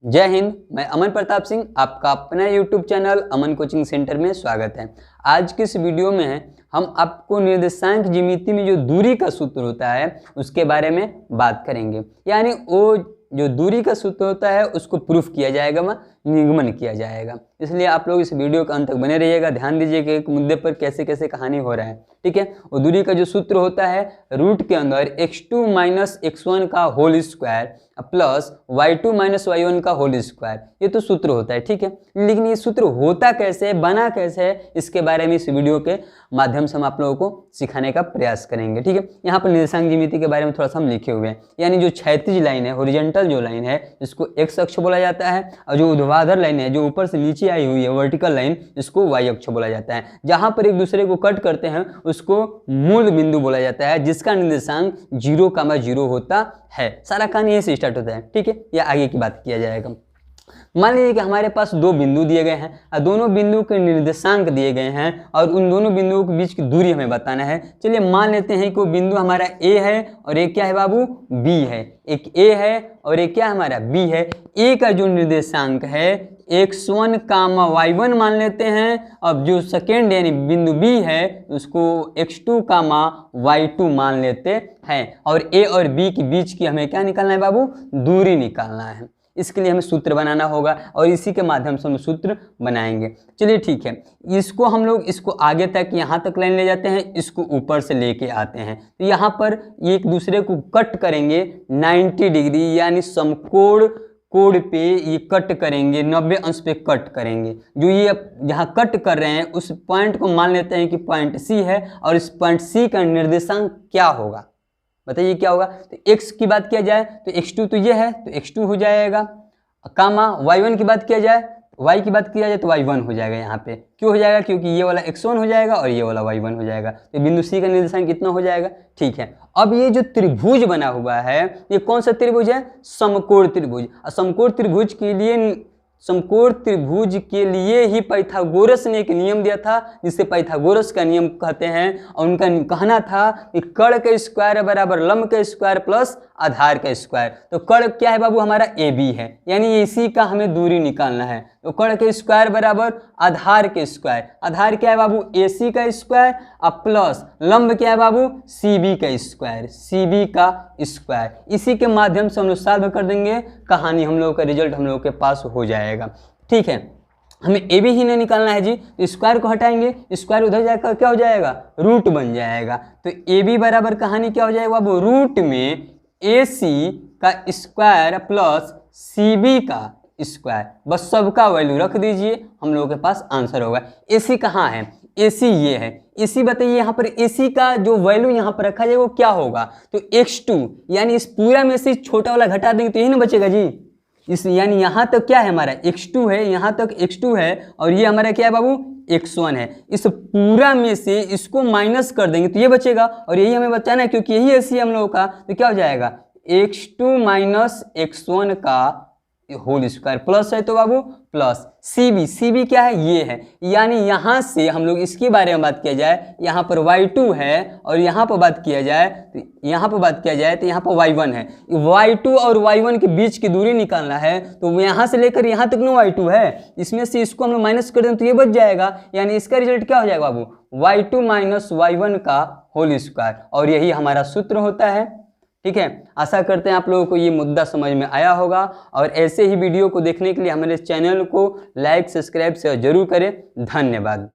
जय हिंद। मैं अमन प्रताप सिंह, आपका अपना YouTube चैनल अमन कोचिंग सेंटर में स्वागत है। आज के इस वीडियो में हम आपको निर्देशांक ज्यामिति में जो दूरी का सूत्र होता है उसके बारे में बात करेंगे। यानी वो जो दूरी का सूत्र होता है उसको प्रूफ किया जाएगा व निगमन किया जाएगा। इसलिए आप लोग इस वीडियो के अंत तक बने रहिएगा। ध्यान दीजिए कि एक मुद्दे पर कैसे कैसे कहानी हो रहा है, ठीक है। वो दूरी का जो सूत्र होता है रूट के अंदर x2 माइनस x1 का whole square plus y2 minus y1 का होल स्क्वायर, ये तो सूत्र होता है, ठीक है। लेकिन ये सूत्र होता कैसे है, बना कैसे है, इसके बारे में इस वीडियो के माध्यम से हम आप लोगों को सिखाने का प्रयास करेंगे, ठीक है। यहाँ पर निर्देशांक ज्यामिति के बारे में थोड़ा सा हम लिखे हुए हैं। यानी जो क्षैतिज लाइन है, हॉरिजॉन्टल जो लाइन है, इसको x अक्ष बोला जाता है, और जो ऊर्ध्वाधर लाइन है जो ऊपर से नीचे आई हुई है वर्टिकल लाइन, इसको y अक्ष बोला जाता है। जहां पर एक दूसरे को कट करते हैं उसको मूल बिंदु बोला जाता है, जिसका निर्देशांक 0,0 होता है। सारा कहानी यहीं से स्टार्ट होता है, ठीक है। या आगे की बात किया जाएगा। मान लीजिए कि हमारे पास दो बिंदु दिए गए हैं और दोनों बिंदु के निर्देशांक दिए गए हैं और उन दोनों बिंदुओं के बीच की दूरी हमें बताना है। चलिए मान लेते हैं कि वो बिंदु हमारा A है और एक क्या है बाबू, B है। एक A है और एक क्या हमारा B है। A का जो निर्देशांक है x1 कामा y1 मान लेते हैं। अब जो सेकेंड यानी बिंदु B है उसको x2 कामा y2 मान लेते हैं। और A और B के बीच की हमें क्या निकालना है बाबू, दूरी निकालना है। इसके लिए हमें सूत्र बनाना होगा और इसी के माध्यम से हम सूत्र बनाएंगे। चलिए ठीक है, इसको हम लोग इसको आगे तक यहाँ तक लाइन ले जाते हैं, इसको ऊपर से लेके आते हैं। तो यहाँ पर एक दूसरे को कट करेंगे 90 डिग्री, यानी समकोण कोण पे ये कट करेंगे, 90 अंश पे कट करेंगे। जो ये जहाँ कट कर रहे हैं उस पॉइंट को मान लेते हैं कि पॉइंट सी है, और इस पॉइंट सी का निर्देशांक क्या होगा, बताइए क्या होगा। तो x की बात किया जाए तो x2 तो ये है तो x2 हो जाएगा, कामा y1 की बात किया जाए, y की बात किया जाए तो y1 हो जाएगा। यहाँ पे क्यों हो जाएगा, क्योंकि ये वाला x1 हो जाएगा और ये वाला y1 हो जाएगा। तो बिंदु C का निर्देशांक कितना हो जाएगा, ठीक है। अब ये जो त्रिभुज बना हुआ है ये कौन सा त्रिभुज है, समकोण त्रिभुज। और समकोण त्रिभुज के लिए ही पाइथागोरस ने एक नियम दिया था, जिसे पाइथागोरस का नियम कहते हैं। और उनका कहना था कि कर्ण का स्क्वायर बराबर लंब का स्क्वायर प्लस आधार का स्क्वायर। तो कर्ण क्या है बाबू, हमारा AB है, यानी इसी का हमें दूरी निकालना है। तो कर्ण के स्क्वायर बराबर आधार के स्क्वायर। आधार क्या है बाबू, AC का स्क्वायर, और प्लस लंब क्या है बाबू, CB का स्क्वायर, CB का स्क्वायर। इसी के माध्यम से हम लोग सॉल्व कर देंगे, कहानी हम लोगों का रिजल्ट हम लोगों के पास हो जाएगा, ठीक है। हमें AB ही नहीं निकालना है जी, तो स्क्वायर को हटाएंगे, स्क्वायर उधर जाकर क्या हो जाएगा, रूट बन जाएगा। तो AB बराबर कहानी क्या हो जाएगा बाबू, रूट में AC का स्क्वायर प्लस CB का स्क्वायर। बस सबका वैल्यू रख दीजिए, हम लोगों के पास आंसर होगा। AC कहाँ है, AC ये है। AC बताइए यहाँ पर AC का जो वैल्यू यहाँ पर रखा जाए वो क्या होगा, तो x2, यानी इस पूरा में से छोटा वाला घटा देंगे तो यही ना बचेगा जी। इस यानी यहाँ तक क्या है हमारा x2 है, यहाँ तक x2 है, और ये हमारा क्या है बाबू, x1 है। इस पूरा में से इसको माइनस कर देंगे तो ये बचेगा, और यही हमें बचाना है क्योंकि यही AC है हम लोगों का। तो क्या हो जाएगा, x2 माइनस x1 का होल स्क्वायर प्लस है तो बाबू प्लस CB क्या है, ये है। यानी यहाँ से हम लोग इसके बारे में बात किया जाए, यहाँ पर y2 है और यहाँ पर बात किया जाए तो यहाँ पर y1 है। y2 और y1 के बीच की दूरी निकालना है, तो यहाँ से लेकर यहाँ तक ना y2 है, इसमें से इसको हम लोग माइनस कर दें तो ये बच जाएगा। यानी इसका रिजल्ट क्या हो जाएगा बाबू, y2 माइनस y1 का होल स्क्वायर, और यही हमारा सूत्र होता है, ठीक है। आशा करते हैं आप लोगों को ये मुद्दा समझ में आया होगा, और ऐसे ही वीडियो को देखने के लिए हमारे चैनल को लाइक सब्सक्राइब से जरूर करें। धन्यवाद।